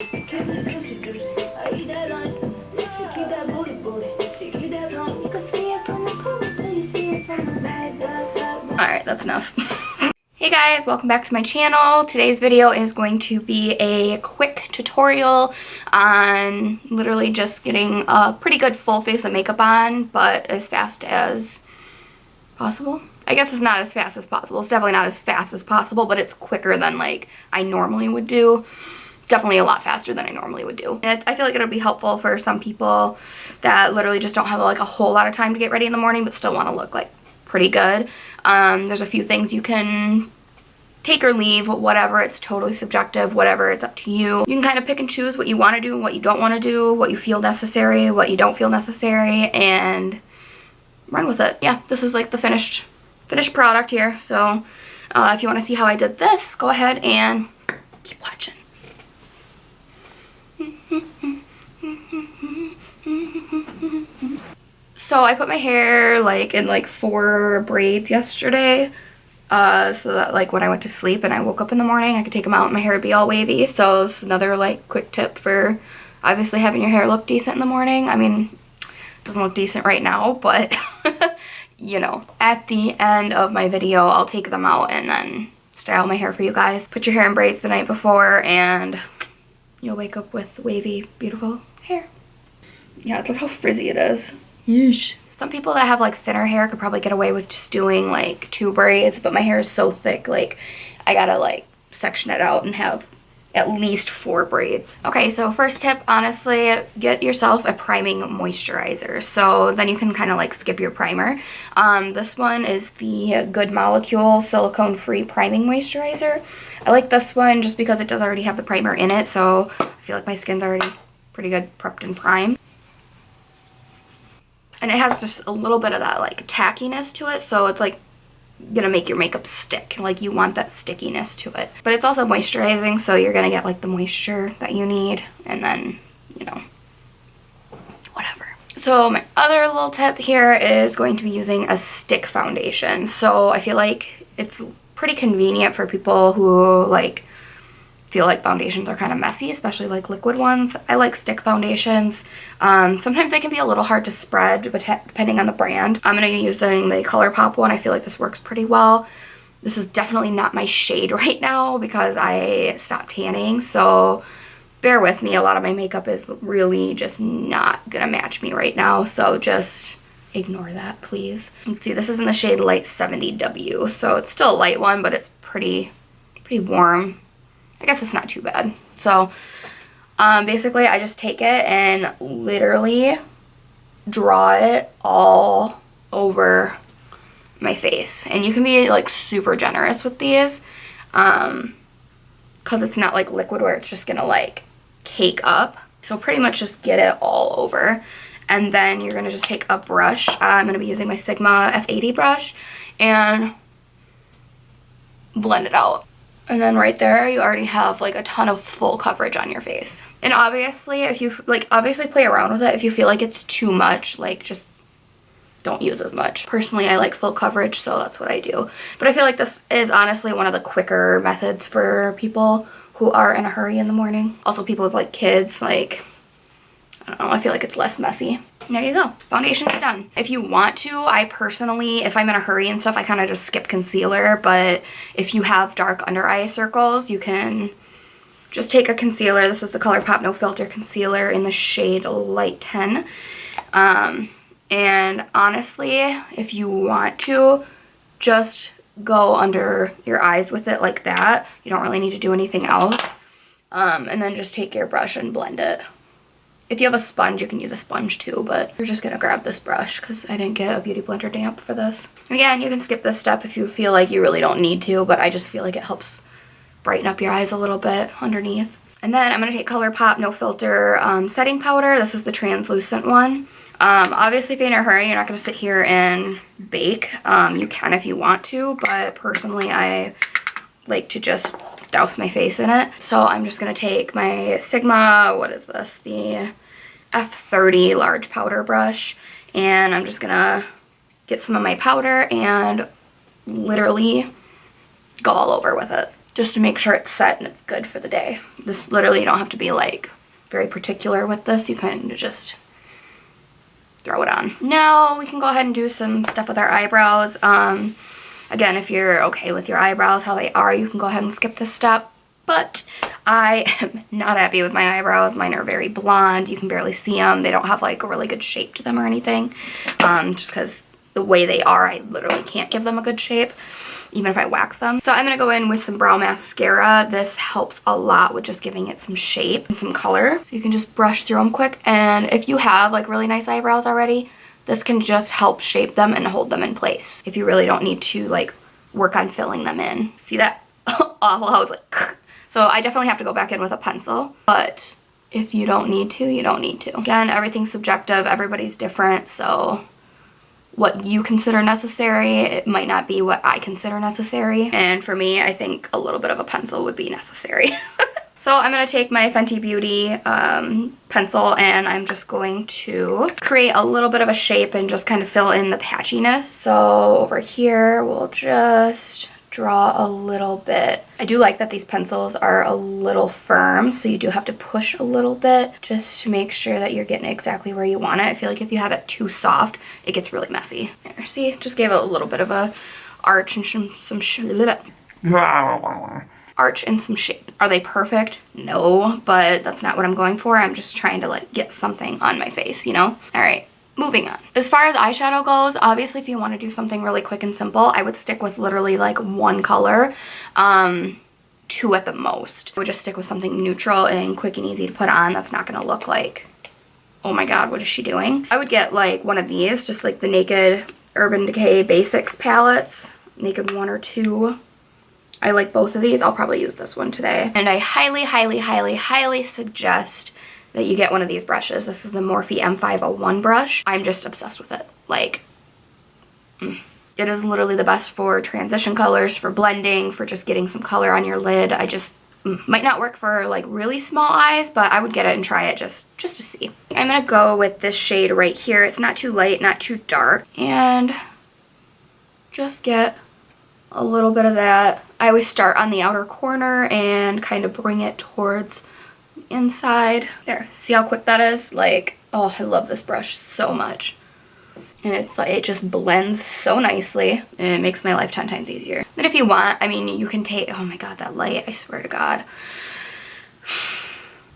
Alright, that's enough. Hey guys, welcome back to my channel. Today's video is going to be a quick tutorial on literally just getting a pretty good full face of makeup on, but as fast as possible. I guess it's not as fast as possible. It's definitely not as fast as possible, but it's quicker than like I normally would do. Definitely a lot faster than I normally would do. And I feel like it'll be helpful for some people that literally just don't have like a whole lot of time to get ready in the morning but still want to look like pretty good. There's a few things you can take or leave, whatever. It's totally subjective, whatever, it's up to you. You can kind of pick and choose what you want to do and what you don't want to do, what you feel necessary, what you don't feel necessary, and run with it. Yeah, this is like the finished product here. So if you want to see how I did this, go ahead and keep watching. So I put my hair like in like 4 braids yesterday, so that like when I went to sleep and I woke up in the morning I could take them out and my hair would be all wavy. So it's another like quick tip for obviously having your hair look decent in the morning. I mean, it doesn't look decent right now, but you know, at the end of my video I'll take them out and then style my hair for you guys. Put your hair in braids the night before and you'll wake up with wavy, beautiful hair. Yeah, look how frizzy it is. Yeesh. Some people that have like thinner hair could probably get away with just doing like 2 braids, but my hair is so thick, like I gotta like section it out and have at least 4 braids. Okay, so first tip, honestly, get yourself a priming moisturizer. So then you can kind of like skip your primer. This one is the Good Molecule silicone-free priming moisturizer. I like this one just because it does already have the primer in it, so I feel like my skin's already pretty good prepped and primed. And it has just a little bit of that like tackiness to it, so it's like gonna make your makeup stick. Like you want that stickiness to it. But it's also moisturizing, so you're gonna get like the moisture that you need, and then, you know, whatever. So my other little tip here is going to be using a stick foundation. So I feel like it's pretty convenient for people who like feel like foundations are kind of messy, especially like liquid ones. I like stick foundations. Sometimes they can be a little hard to spread, but depending on the brand. I'm going to be using the ColourPop one. I feel like this works pretty well. This is definitely not my shade right now because I stopped tanning, so bear with me. A lot of my makeup is really just not going to match me right now, so just ignore that, please. Let's see, this is in the shade Light 70W, so it's still a light one, but it's pretty warm. I guess it's not too bad. So basically I just take it and literally draw it all over my face. And you can be like super generous with these because it's not like liquid where it's just gonna like cake up. So pretty much just get it all over. And then you're gonna just take a brush. I'm gonna be using my Sigma F80 brush and blend it out. And then right there, you already have like a ton of full coverage on your face. And obviously, if you like, obviously play around with it. If you feel like it's too much, like just don't use as much. Personally, I like full coverage, so that's what I do. But I feel like this is honestly one of the quicker methods for people who are in a hurry in the morning. Also people with like kids, like, I don't know, I feel like it's less messy. And there you go. Foundation's done. If you want to, I personally, if I'm in a hurry and stuff, I kind of just skip concealer. But if you have dark under eye circles, you can just take a concealer. This is the ColourPop No Filter Concealer in the shade Light 10. And honestly, if you want to, just go under your eyes with it like that. You don't really need to do anything else. And then just take your brush and blend it. If you have a sponge, you can use a sponge too, but we're just gonna grab this brush because I didn't get a Beauty Blender damp for this. Again, you can skip this step if you feel like you really don't need to, but I just feel like it helps brighten up your eyes a little bit underneath. And then I'm gonna take ColourPop No Filter setting powder. This is the translucent one. Obviously, if you're in a hurry, you're not gonna sit here and bake. You can if you want to, but personally, I like to just douse my face in it. So I'm just gonna take my Sigma, what is this, the F30 large powder brush, and I'm just gonna get some of my powder and literally go all over with it. just to make sure it's set and it's good for the day. This literally, you don't have to be like very particular with this. You kind of just throw it on. Now we can go ahead and do some stuff with our eyebrows. Again, if you're okay with your eyebrows how they are, you can go ahead and skip this step. But I am not happy with my eyebrows. Mine are very blonde. You can barely see them. They don't have like a really good shape to them or anything. Just because the way they are, I literally can't give them a good shape, even if I wax them. So I'm going to go in with some brow mascara. This helps a lot with just giving it some shape and some color. So you can just brush through them quick. And if you have like really nice eyebrows already, this can just help shape them and hold them in place. If you really don't need to like work on filling them in. See that? Awful how it's like... So I definitely have to go back in with a pencil, but if you don't need to, you don't need to. Again, everything's subjective, everybody's different, so what you consider necessary, it might not be what I consider necessary. And for me, I think a little bit of a pencil would be necessary. So I'm going to take my Fenty Beauty pencil and I'm just going to create a little bit of a shape and just kind of fill in the patchiness. So over here, we'll just draw a little bit. I do like that these pencils are a little firm, so you do have to push a little bit just to make sure that you're getting exactly where you want it. I feel like if you have it too soft, it gets really messy. There, see, just gave it a little bit of a arch and some arch and some shape. Are they perfect? No, but that's not what I'm going for. I'm just trying to like get something on my face, you know? All right. Moving on. As far as eyeshadow goes, obviously if you want to do something really quick and simple, I would stick with literally like one color, 2 at the most. I would just stick with something neutral and quick and easy to put on. That's not going to look like, oh my god, what is she doing? I would get like one of these, just like the Naked Urban Decay Basics palettes, Naked 1 or 2. I like both of these. I'll probably use this one today. And I highly, highly, highly, highly suggest that you get one of these brushes. This is the Morphe M501 brush. I'm just obsessed with it. Like, it is literally the best for transition colors, for blending, for just getting some color on your lid. I just, might not work for like really small eyes, but I would get it and try it just to see. I'm gonna go with this shade right here. It's not too light, not too dark. And just get a little bit of that. I always start on the outer corner and kind of bring it towards inside. There, see how quick that is? Like, oh, I love this brush so much. And it's like, it just blends so nicely and it makes my life 10 times easier. But if you want, I mean, you can take, oh my god, that light, I swear to god.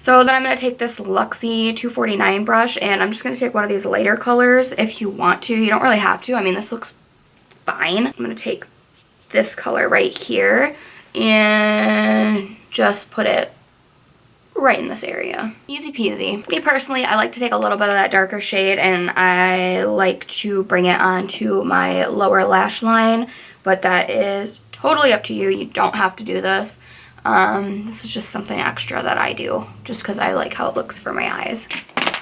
So then I'm going to take this Luxie 249 brush and I'm just going to take one of these lighter colors if you want to. You don't really have to. I mean, this looks fine. I'm going to take this color right here and just put it right in this area. Easy peasy. Me personally, I like to take a little bit of that darker shade and I like to bring it onto my lower lash line, but that is totally up to you. You don't have to do this. This is just something extra that I do just because I like how it looks for my eyes.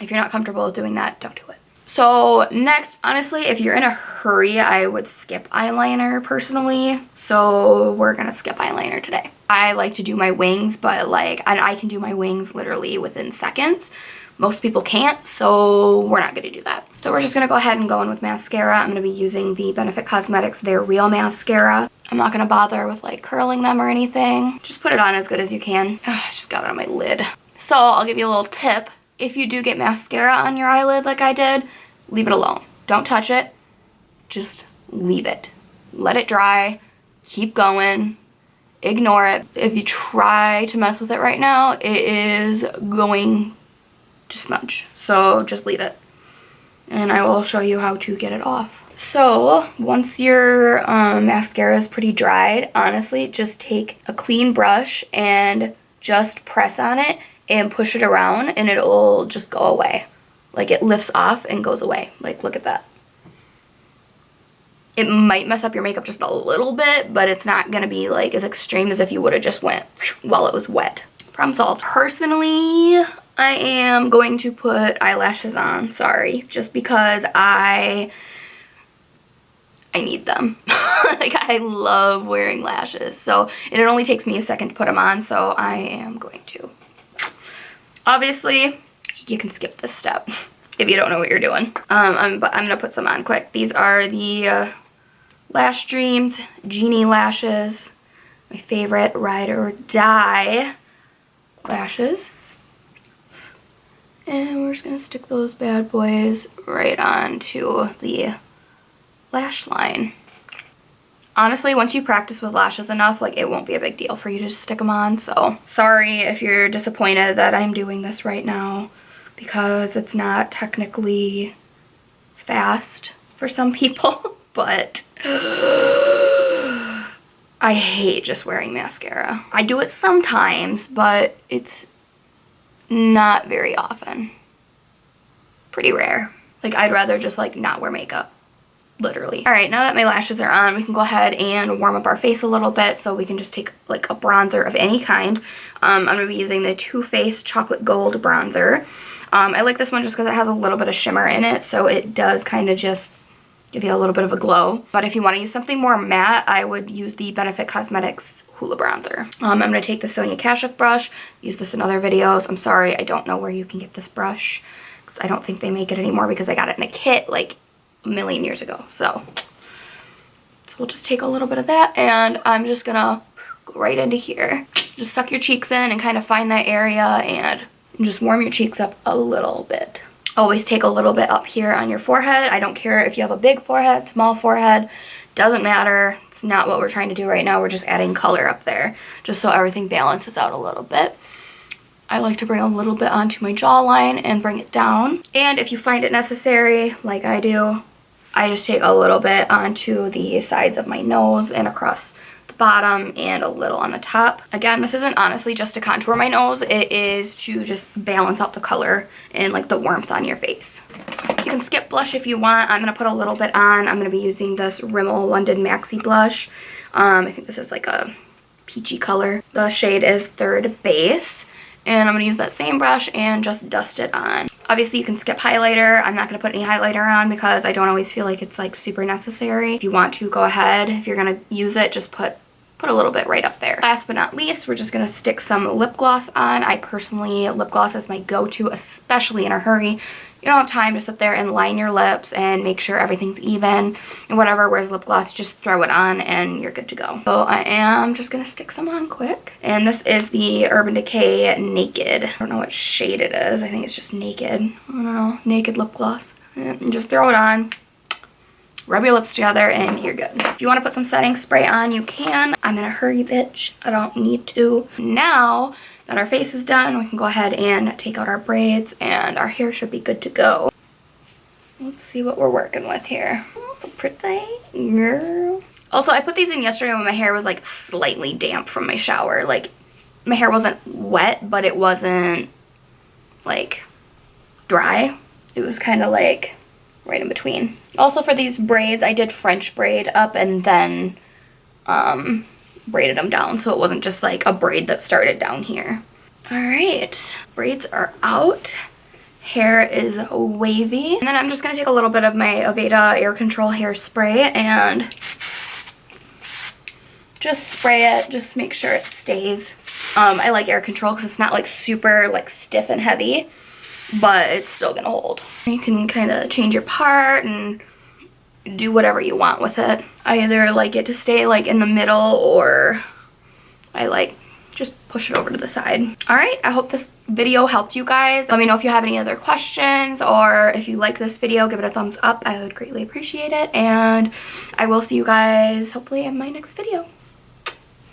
If you're not comfortable with doing that, don't do it. So next, honestly, if you're in a hurry, I would skip eyeliner personally. So we're gonna skip eyeliner today. I like to do my wings, but like, and I can do my wings literally within seconds. Most people can't, so we're not gonna do that. So we're just gonna go ahead and go in with mascara. I'm gonna be using the Benefit Cosmetics They're Real Mascara. I'm not gonna bother with like curling them or anything. Just put it on as good as you can. I just got it on my lid. So I'll give you a little tip. If you do get mascara on your eyelid like I did, leave it alone. Don't touch it. Just leave it. Let it dry. Keep going. Ignore it. If you try to mess with it right now, it is going to smudge. So just leave it. And I will show you how to get it off. So once your mascara is pretty dried, honestly, just take a clean brush and just press on it and push it around and it'll just go away. Like it lifts off and goes away. Like look at that. It might mess up your makeup just a little bit, but it's not going to be like as extreme as if you would have just went while it was wet. Problem solved. Personally, I am going to put eyelashes on. Sorry. Just because I need them. Like I love wearing lashes. So it only takes me a second to put them on. So I am going to. Obviously, you can skip this step if you don't know what you're doing. But I'm going to put some on quick. These are the Lash Dreams Genie Lashes. my favorite ride or die lashes. And we're just going to stick those bad boys right onto the lash line. Honestly, once you practice with lashes enough, like, it won't be a big deal for you to just stick them on. So sorry if you're disappointed that I'm doing this right now, because it's not technically fast for some people, but I hate just wearing mascara. I do it sometimes, but it's not very often. Pretty rare. Like, I'd rather just, like, not wear makeup. Literally. Alright, now that my lashes are on, we can go ahead and warm up our face a little bit, so we can just take, like, a bronzer of any kind. I'm going to be using the Too Faced Chocolate Gold Bronzer. I like this one just because it has a little bit of shimmer in it, so it does kind of just give you a little bit of a glow. But if you want to use something more matte, I would use the Benefit Cosmetics Hoola Bronzer. I'm going to take the Sonia Kashuk brush, use this in other videos. I'm sorry, I don't know where you can get this brush, because I don't think they make it anymore, because I got it in a kit, like, a million years ago. So we'll just take a little bit of that, and I'm just gonna go right into here. Just suck your cheeks in and kind of find that area and just warm your cheeks up a little bit. Always take a little bit up here on your forehead. I don't care if you have a big forehead, small forehead, doesn't matter. It's not what we're trying to do right now. We're just adding color up there just so everything balances out a little bit. I like to bring a little bit onto my jawline and bring it down. And if you find it necessary, like I do, I just take a little bit onto the sides of my nose and across the bottom and a little on the top. Again, this isn't honestly just to contour my nose. It is to just balance out the color and, like, the warmth on your face. You can skip blush if you want. I'm going to put a little bit on. I'm going to be using this Rimmel London Maxi Blush. I think this is like a peachy color. The shade is Third Base. And I'm going to use that same brush and just dust it on. Obviously, you can skip highlighter. I'm not going to put any highlighter on because I don't always feel like it's, like, super necessary. If you want to, go ahead. If you're going to use it, just put a little bit right up there. Last but not least, we're just going to stick some lip gloss on. I personally, lip gloss is my go-to, especially in a hurry. You don't have time to sit there and line your lips and make sure everything's even and whatever, whereas lip gloss, just throw it on and you're good to go. So I am just going to stick some on quick. And this is the Urban Decay Naked. I don't know what shade it is. I think it's just Naked. I don't know. Naked lip gloss. And just throw it on. Rub your lips together and you're good. If you want to put some setting spray on, you can. I'm in a hurry, bitch. I don't need to. Now that our face is done, we can go ahead and take out our braids and our hair should be good to go. Let's see what we're working with here. Oh, pretty girl. Also, I put these in yesterday when my hair was, like, slightly damp from my shower. Like, my hair wasn't wet, but it wasn't, like, dry. It was kind of, like, right in between. Also, for these braids, I did French braid up and then braided them down, so it wasn't just like a braid that started down here. Alright, braids are out. Hair is wavy. And then I'm just going to take a little bit of my Aveda Air Control hairspray and just spray it, just make sure it stays. I like Air Control because it's not, like, super, like, stiff and heavy, but it's still gonna hold. You can kind of change your part and do whatever you want with it. I either like it to stay, like, in the middle, or I like just push it over to the side. Alright, I hope this video helped you guys. Let me know if you have any other questions, or if you like this video, give it a thumbs up. I would greatly appreciate it, and I will see you guys hopefully in my next video.